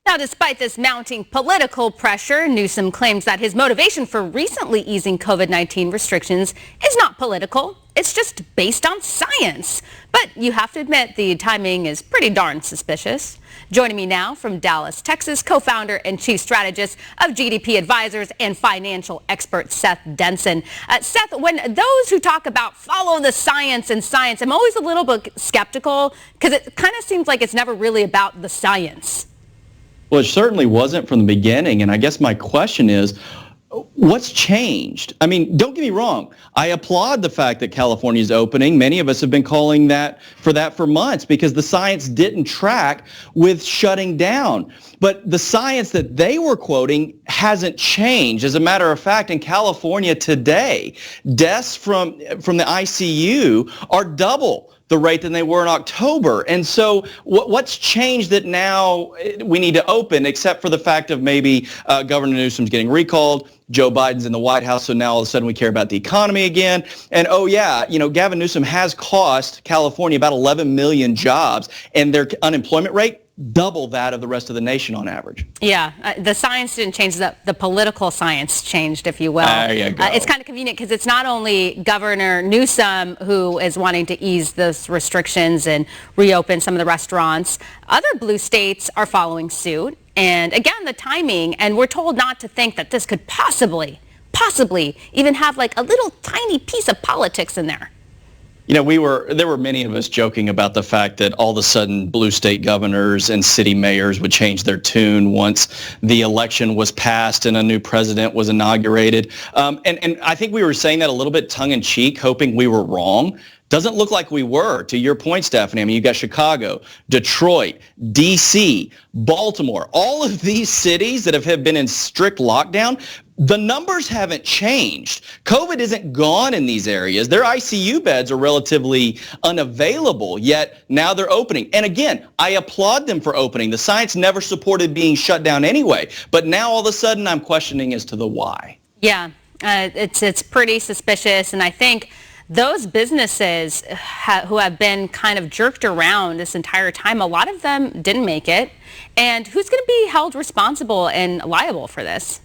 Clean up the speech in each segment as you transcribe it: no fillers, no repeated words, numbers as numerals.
Now, despite this mounting political pressure, Newsom claims that his motivation for recently easing COVID-19 restrictions is not political. It's just based on science. But you have to admit the timing is pretty darn suspicious. Joining me now from Dallas, Texas, co-founder and chief strategist of GDP Advisors and financial expert Seth Denson. Seth, when those who talk about follow the science and science, I'm always a little bit skeptical because it kind of seems like it's never really about the science. Well, it certainly wasn't from the beginning, and I guess my question is, what's changed? I mean, don't get me wrong. I applaud the fact that California is opening. Many of us have been calling for months because the science didn't track with shutting down. But the science that they were quoting hasn't changed. As a matter of fact, in California today, deaths from the ICU are double the rate than they were in October. And so what's changed that now we need to open, except for the fact of maybe Governor Newsom's getting recalled, Joe Biden's in the White House, so now all of a sudden we care about the economy again. And oh yeah, Gavin Newsom has cost California about 11 million jobs, and their unemployment rate double that of the rest of the nation on average. Yeah, the science didn't change, the political science changed, if you will. There you go. It's kind of convenient because it's not only Governor Newsom who is wanting to ease those restrictions and reopen some of the restaurants. Other blue states are following suit. And again, the timing, and we're told not to think that this could possibly even have like a little tiny piece of politics in there. There were many of us joking about the fact that all of a sudden blue state governors and city mayors would change their tune once the election was passed and a new president was inaugurated. And I think we were saying that a little bit tongue in cheek, hoping we were wrong. Doesn't look like we were, to your point, Stephanie. I mean, you've got Chicago, Detroit, D.C., Baltimore, all of these cities that have been in strict lockdown. The numbers haven't changed. COVID isn't gone in these areas. Their ICU beds are relatively unavailable, yet now they're opening. And again, I applaud them for opening. The science never supported being shut down anyway. But now all of a sudden I'm questioning as to the why. Yeah, it's pretty suspicious. And I think those businesses who have been kind of jerked around this entire time, a lot of them didn't make it. And who's going to be held responsible and liable for this?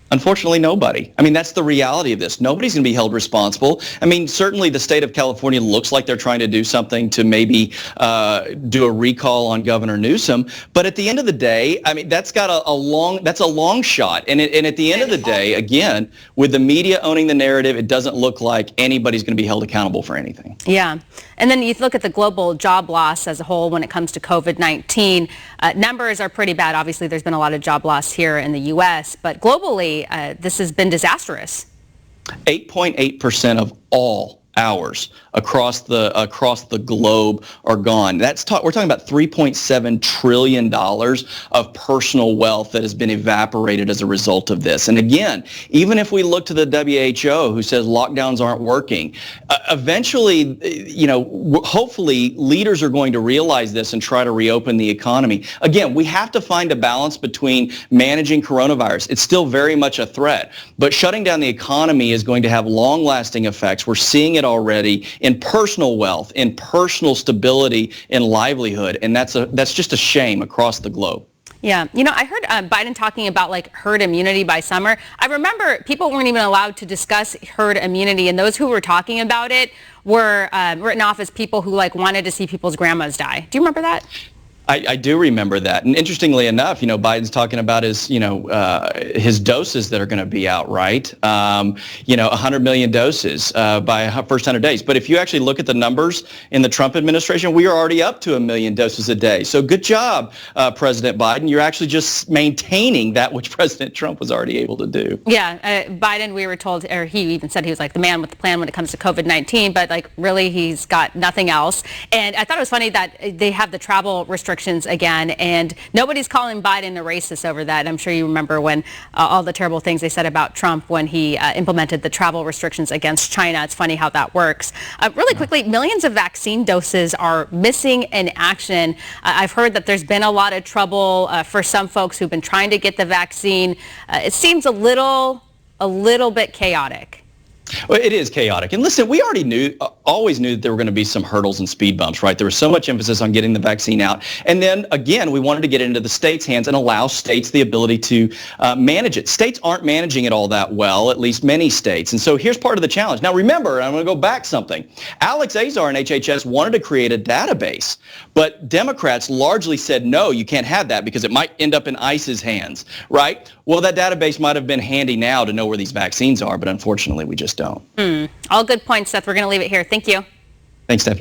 Unfortunately, nobody. I mean, that's the reality of this. Nobody's going to be held responsible. I mean, certainly the state of California looks like they're trying to do something to maybe do a recall on Governor Newsom. But at the end of the day, I mean, that's a long shot. And at the end of the day, again, with the media owning the narrative, it doesn't look like anybody's going to be held accountable for anything. Yeah. And then you look at the global job loss as a whole when it comes to COVID-19. Numbers are pretty bad. Obviously, there's been a lot of job loss here in the U.S., but globally, this has been disastrous. 8.8% of all hours across the globe are gone. We're talking about $3.7 trillion of personal wealth that has been evaporated as a result of this. And again, even if we look to the WHO, who says lockdowns aren't working, eventually, hopefully leaders are going to realize this and try to reopen the economy. Again, we have to find a balance between managing coronavirus. It's still very much a threat, but shutting down the economy is going to have long-lasting effects. We're seeing it already in personal wealth, in personal stability, in livelihood, and that's just a shame across the globe. Yeah, I heard Biden talking about like herd immunity by summer. I remember people weren't even allowed to discuss herd immunity, and those who were talking about it were written off as people who wanted to see people's grandmas die. Do you remember that? I do remember that. And interestingly enough, Biden's talking about his doses that are going to be out, right? 100 million doses by first 100 days. But if you actually look at the numbers in the Trump administration, we are already up to 1 million doses a day. So good job, President Biden. You're actually just maintaining that which President Trump was already able to do. Yeah, Biden, we were told, or he even said he was like the man with the plan when it comes to COVID-19, but really he's got nothing else. And I thought it was funny that they have the travel restrictions again, and nobody's calling Biden a racist over that. I'm sure you remember when all the terrible things they said about Trump when he implemented the travel restrictions against China. It's funny how that works. Really quickly, millions of vaccine doses are missing in action. I've heard that there's been a lot of trouble for some folks who've been trying to get the vaccine. It seems a little bit chaotic. Well, it is chaotic. And listen, we already always knew that there were going to be some hurdles and speed bumps, right? There was so much emphasis on getting the vaccine out. And then, again, we wanted to get it into the states' hands and allow states the ability to manage it. States aren't managing it all that well, at least many states. And so here's part of the challenge. Now, remember, I'm going to go back something. Alex Azar and HHS wanted to create a database, but Democrats largely said, no, you can't have that because it might end up in ICE's hands, right? Well, that database might have been handy now to know where these vaccines are, but unfortunately, we just don't. All good points, Seth. We're going to leave it here. Thank you. Thanks, Steph.